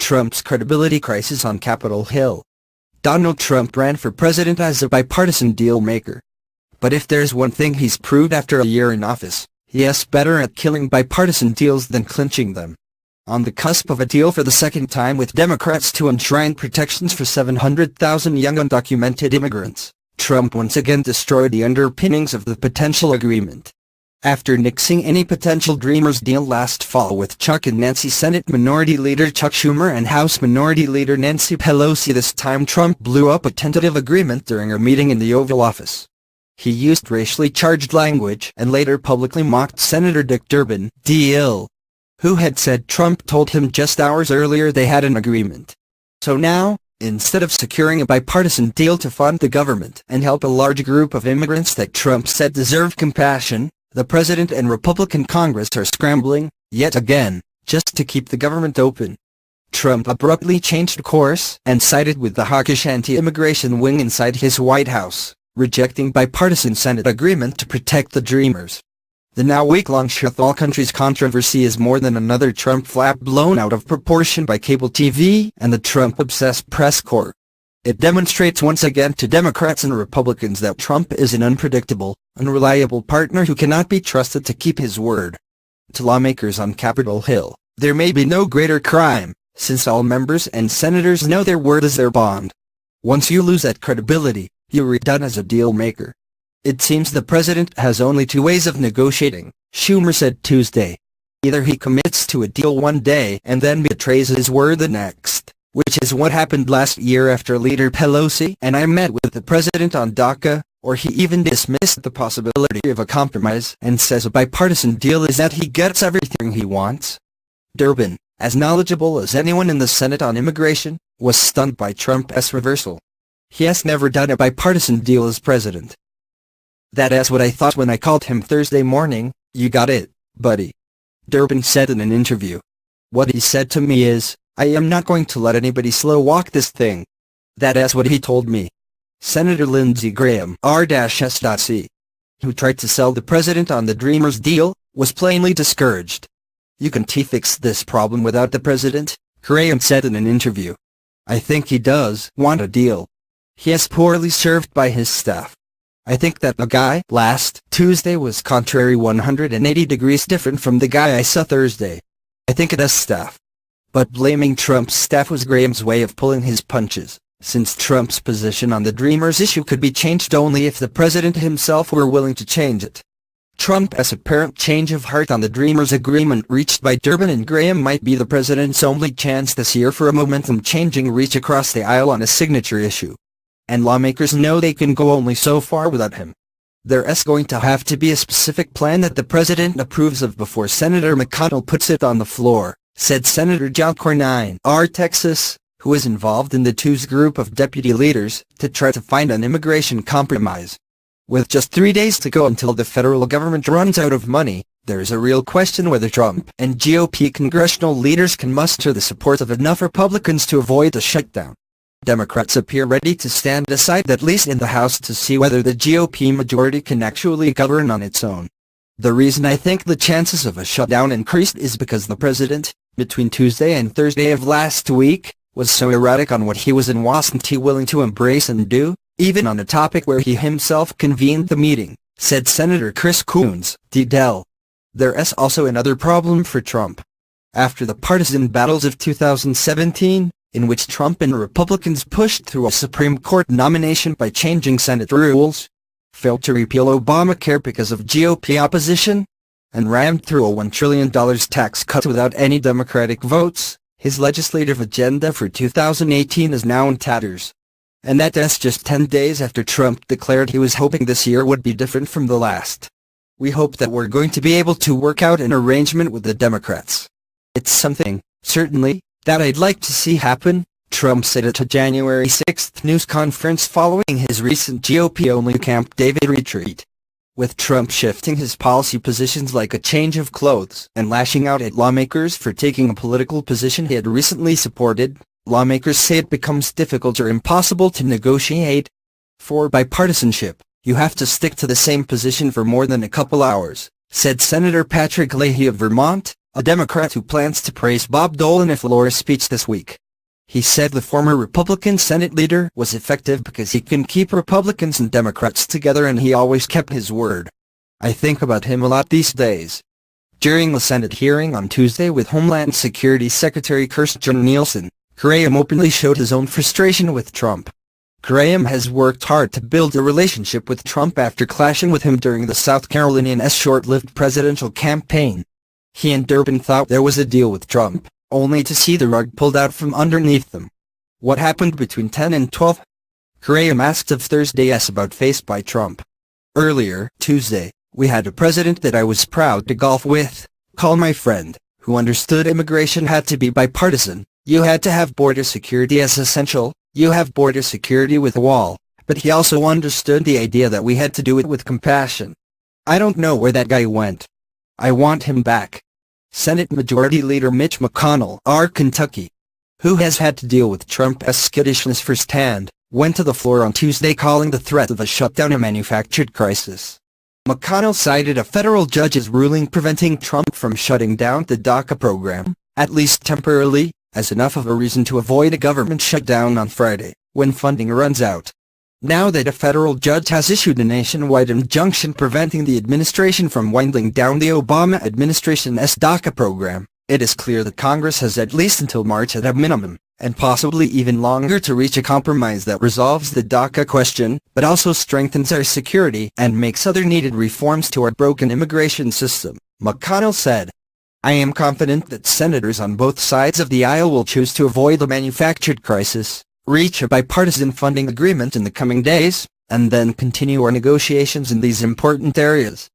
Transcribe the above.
Trump's credibility crisis on Capitol Hill. Donald Trump ran for president as a bipartisan deal maker. But if there's one thing he's proved after a year in office, he's better at killing bipartisan deals than clinching them. On the cusp of a deal for the second time with Democrats to enshrine protections for 700,000 young undocumented immigrants, Trump once again destroyed the underpinnings of the potential agreement. After nixing any potential Dreamers deal last fall with Chuck and Nancy, Senate Minority Leader Chuck Schumer and House Minority Leader Nancy Pelosi, this time Trump blew up a tentative agreement during a meeting in the Oval Office. He used racially charged language and later publicly mocked Senator Dick Durbin, D.L., who had said Trump told him just hours earlier they had an agreement. So now, instead of securing a bipartisan deal to fund the government and help a large group of immigrants that Trump said deserved compassion, the president and Republican Congress are scrambling, yet again, just to keep the government open. Trump abruptly changed course and sided with the hawkish anti-immigration wing inside his White House, rejecting bipartisan Senate agreement to protect the Dreamers. The now week-long Shut All Countries controversy is more than another Trump flap blown out of proportion by cable TV and the Trump-obsessed press corps. It demonstrates once again to Democrats and Republicans that Trump is an unpredictable, unreliable partner who cannot be trusted to keep his word. To lawmakers on Capitol Hill, there may be no greater crime, since all members and senators know their word is their bond. Once you lose that credibility, you're done as a deal maker. It seems the president has only two ways of negotiating, Schumer said Tuesday. Either he commits to a deal one day and then betrays his word the next, which is what happened last year after Leader Pelosi and I met with the president on DACA, or he even dismissed the possibility of a compromise and says a bipartisan deal is that he gets everything he wants. Durbin, as knowledgeable as anyone in the Senate on immigration, was stunned by Trump's reversal. He has never done a bipartisan deal as president. That's what I thought when I called him Thursday morning. You got it, buddy. Durbin said in an interview. What he said to me is, I am not going to let anybody slow walk this thing. That's what he told me. Senator Lindsey Graham, R-S.C., who tried to sell the president on the Dreamers deal, was plainly discouraged. You can't fix this problem without the president, Graham said in an interview. I think he does want a deal. He is poorly served by his staff. I think that the guy last Tuesday was contrary 180 degrees different from the guy I saw Thursday. I think it is staff. But blaming Trump's staff was Graham's way of pulling his punches, since Trump's position on the Dreamers issue could be changed only if the president himself were willing to change it. Trump's apparent change of heart on the Dreamers agreement reached by Durbin and Graham might be the president's only chance this year for a momentum-changing reach across the aisle on a signature issue. And lawmakers know they can go only so far without him. There's going to have to be a specific plan that the president approves of before Senator McConnell puts it on the floor, said Senator John Cornyn, R. Texas, who is involved in the two's group of deputy leaders, to try to find an immigration compromise. With just 3 days to go until the federal government runs out of money, there is a real question whether Trump and GOP congressional leaders can muster the support of enough Republicans to avoid a shutdown. Democrats appear ready to stand aside at least in the House to see whether the GOP majority can actually govern on its own. The reason I think the chances of a shutdown increased is because the president, between Tuesday and Thursday of last week, was so erratic on what he was and wasn't he willing to embrace and do, even on a topic where he himself convened the meeting, said Senator Chris Coons, D.Del. There's also another problem for Trump. After the partisan battles of 2017, in which Trump and Republicans pushed through a Supreme Court nomination by changing Senate rules, failed to repeal Obamacare because of GOP opposition, and rammed through a $1 trillion tax cut without any Democratic votes, his legislative agenda for 2018 is now in tatters. And that's just 10 days after Trump declared he was hoping this year would be different from the last. We hope that we're going to be able to work out an arrangement with the Democrats. It's something, certainly, that I'd like to see happen, Trump said at a January 6 news conference following his recent GOP-only Camp David retreat. With Trump shifting his policy positions like a change of clothes and lashing out at lawmakers for taking a political position he had recently supported, lawmakers say it becomes difficult or impossible to negotiate. For bipartisanship, you have to stick to the same position for more than a couple hours, said Senator Patrick Leahy of Vermont, a Democrat who plans to praise Bob Dole in a floor speech this week. He said the former Republican Senate leader was effective because he can keep Republicans and Democrats together and he always kept his word. I think about him a lot these days. During the Senate hearing on Tuesday with Homeland Security Secretary Kirstjen Nielsen, Graham openly showed his own frustration with Trump. Graham has worked hard to build a relationship with Trump after clashing with him during the South Carolinian's short-lived presidential campaign. He and Durbin thought there was a deal with Trump, only to see the rug pulled out from underneath them. What happened between 10 and 12? Graham asked of Thursday's about faced by Trump. Earlier, Tuesday, we had a president that I was proud to golf with, call my friend, who understood immigration had to be bipartisan. You had to have border security as essential, you have border security with a wall, but he also understood the idea that we had to do it with compassion. I don't know where that guy went. I want him back. Senate Majority Leader Mitch McConnell, R. Kentucky, who has had to deal with Trump's skittishness firsthand, went to the floor on Tuesday calling the threat of a shutdown a manufactured crisis. McConnell cited a federal judge's ruling preventing Trump from shutting down the DACA program, at least temporarily, as enough of a reason to avoid a government shutdown on Friday, when funding runs out. Now that a federal judge has issued a nationwide injunction preventing the administration from winding down the Obama administration's DACA program, it is clear that Congress has at least until March at a minimum, and possibly even longer to reach a compromise that resolves the DACA question, but also strengthens our security and makes other needed reforms to our broken immigration system, McConnell said. I am confident that senators on both sides of the aisle will choose to avoid the manufactured crisis, reach a bipartisan funding agreement in the coming days, and then continue our negotiations in these important areas.